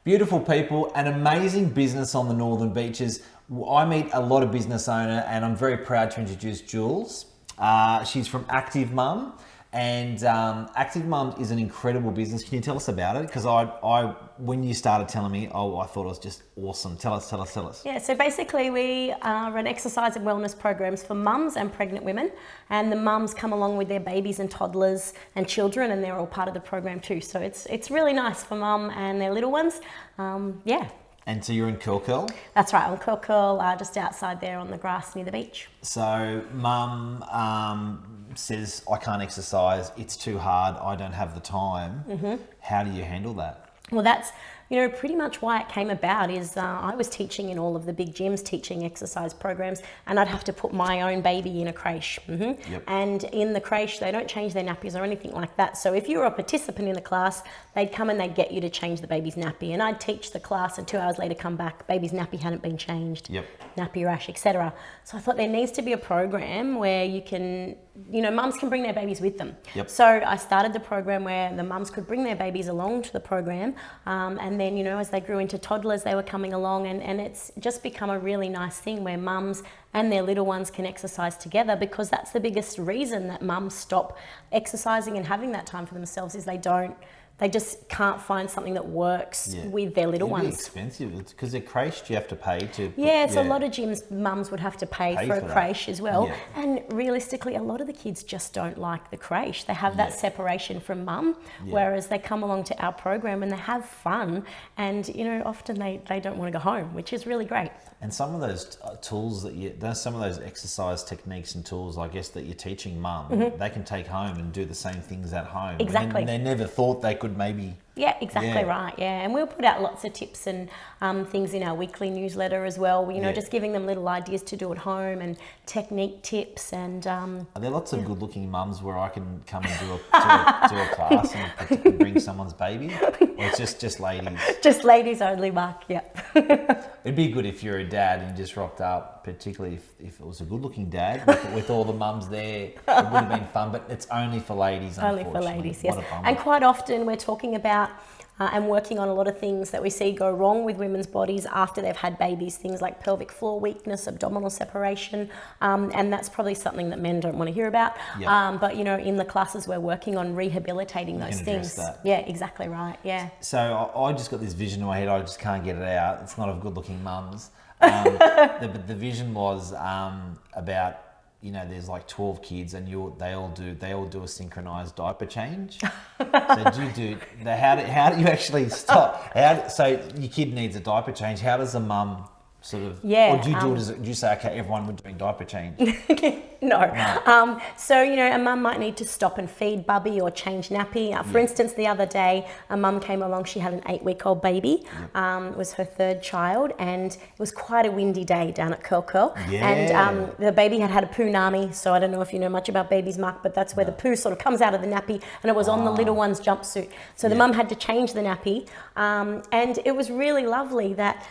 Beautiful people, an amazing business on the Northern Beaches. I meet a lot of business owner and I'm very proud to introduce Jules. She's from Active Mum, and Active Mum is an incredible business. Can you tell us about it? Because I when you started telling me, I thought it was just awesome. Tell us. Yeah, so basically we run exercise and wellness programs for mums and pregnant women, and the mums come along with their babies and toddlers and children, and they're all part of the program too. So it's really nice for mum and their little ones. Yeah. And so you're in Curl? That's right, on Curl, just outside there on the grass near the beach. So mum says, I can't exercise, it's too hard, I don't have the time. Mm-hmm. How do you handle that? Well, that's, pretty much why it came about is I was teaching in all of the big gyms, teaching exercise programs, and I'd have to put my own baby in a creche. Mm-hmm. Yep. And in the creche, they don't change their nappies or anything like that. So if you were a participant in the class, they'd come and they'd get you to change the baby's nappy. And I'd teach the class and 2 hours later come back, baby's nappy hadn't been changed, yep. nappy rash, etc. So I thought there needs to be a program where you can, mums can bring their babies with them. Yep. So I started the program where the mums could bring their babies along to the program. And then, as they grew into toddlers, they were coming along, and it's just become a really nice thing where mums and their little ones can exercise together, because that's the biggest reason that mums stop exercising and having that time for themselves is they just can't find something that works with their little ones. It's expensive. It's because they're crèche, you have to pay to... A lot of gyms, mums would have to pay for a crèche as well. Yeah. And realistically, a lot of the kids just don't like the crèche. They have that separation from mum, whereas they come along to our program and they have fun, and, often they don't want to go home, which is really great. And some of those tools some of those exercise techniques and tools, I guess, that you're teaching mum, they can take home and do the same things at home. Exactly. And they never thought they could maybe... Yeah, exactly right. Yeah, and we'll put out lots of tips and things in our weekly newsletter as well. Just giving them little ideas to do at home and technique tips. And are there lots of good-looking mums where I can come and do a class and bring someone's baby, or it's just ladies? Just ladies only, Mark. Yeah. It'd be good if you're a dad and you just rocked up, particularly if it was a good-looking dad with all the mums there. It would have been fun, but it's only for ladies. Only for ladies, yes. What a bummer. And quite often we're talking about and working on a lot of things that we see go wrong with women's bodies after they've had babies, things like pelvic floor weakness, abdominal separation, and that's probably something that men don't want to hear about. Yep. But in the classes we're working on rehabilitating those things. That. Yeah, exactly right. Yeah. So I just got this vision in my head. I just can't get it out. It's not of good-looking mums. The vision was about. There's like 12 kids, and they all do a synchronized diaper change. So how do you actually stop? So your kid needs a diaper change. How does a mum sort of? Yeah. Or do you say, okay, everyone would doing diaper change? No. So, a mum might need to stop and feed Bubby or change nappy. For instance, the other day, a mum came along, she had an 8-week-old baby. It was her 3rd child, and it was quite a windy day down at Curl. Yeah. And the baby had a poo-nami, so I don't know if you know much about babies, Mark, but that's where the poo sort of comes out of the nappy, and it was on the little one's jumpsuit. So the mum had to change the nappy, and it was really lovely that,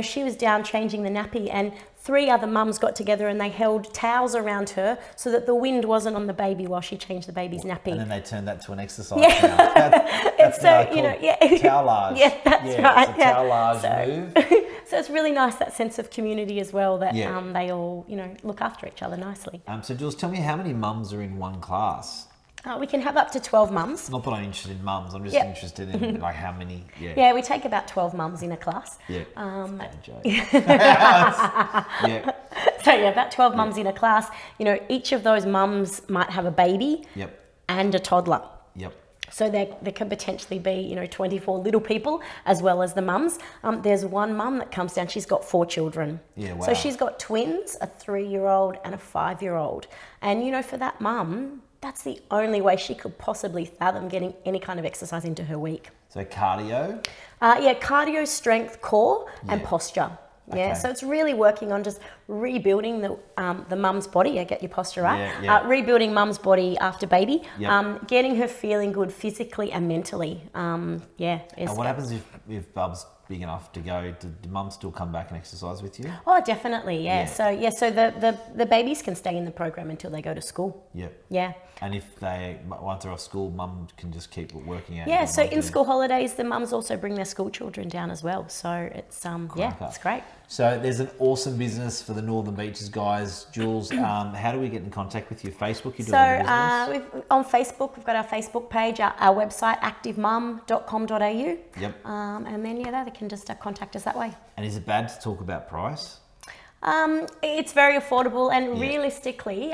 she was down changing the nappy, and 3 other mums got together and they held towels around her so that the wind wasn't on the baby while she changed the baby's nappy. And then they turned that to an exercise now. That's so, towelage. Yeah, that's right. It's a towelage move. So it's really nice, that sense of community as well, that they all, look after each other nicely. So Jules, tell me how many mums are in one class? We can have up to 12 mums. Not that I'm interested in mums, I'm just interested in like how many. Yeah, we take about 12 mums in a class. Yeah. So about 12 mums in a class. Each of those mums might have a baby and a toddler. Yep. So there can potentially be, 24 little people as well as the mums. There's one mum that comes down, she's got 4 children. Yeah, wow. So she's got twins, a 3-year-old and a 5-year-old. And, for that mum, that's the only way she could possibly fathom getting any kind of exercise into her week. So cardio? Cardio, strength, core and posture. Yeah, Okay. so it's really working on just rebuilding the mum's body. Get your posture right. Rebuilding mum's body after baby. Getting her feeling good physically and mentally. And what happens if Bub's big enough to go, do mums still come back and exercise with you? Oh, definitely, yeah. Yeah. So the babies can stay in the program until they go to school. Yep. Yeah. And if once they're off school, mum can just keep working out. Yeah, so in school holidays, the mums also bring their school children down as well. So it's it's great. So there's an awesome business for the Northern Beaches guys. Jules, how do we get in contact with you? Facebook, you do a business? On Facebook, we've got our Facebook page, our website, activemum.com.au. Yep. And then, they can just contact us that way. And is it bad to talk about price? It's very affordable, and realistically,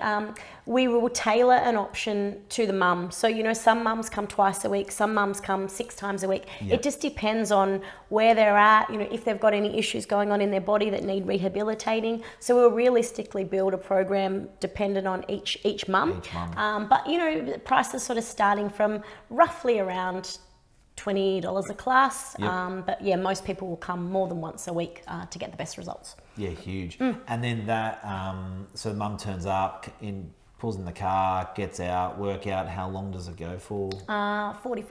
we will tailor an option to the mum. So, some mums come twice a week, some mums come 6 times a week. Yep. It just depends on where they're at, if they've got any issues going on in their body that need rehabilitating. So we'll realistically build a program dependent on each mum. But, prices sort of starting from roughly around $20 a class. Yep. But yeah, most people will come more than once a week to get the best results. Yeah, huge. And then that, so the mum turns up, pulls in the car, gets out, workout. How long does it go for?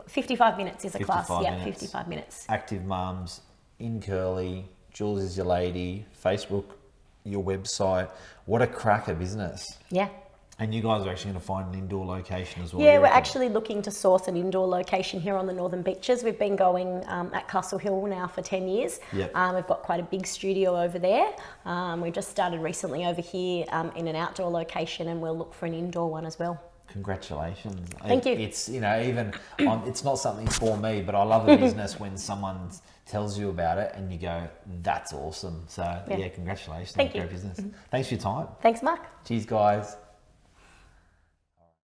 55 minutes is a 55 class. Yeah, minutes. 55 minutes. Active Mums in Curly. Jules is your lady. Facebook, your website. What a cracker business. Yeah. And you guys are actually going to find an indoor location as well. Yeah, we're actually looking to source an indoor location here on the Northern Beaches. We've been going at Castle Hill now for 10 years. Yep. We've got quite a big studio over there. We've just started recently over here in an outdoor location, and we'll look for an indoor one as well. Congratulations. Thank you. It's, even, it's not something for me, but I love a business when someone tells you about it and you go, that's awesome. So yeah, congratulations. Thank you. Great business. Thanks for your time. Thanks, Mark. Cheers, guys.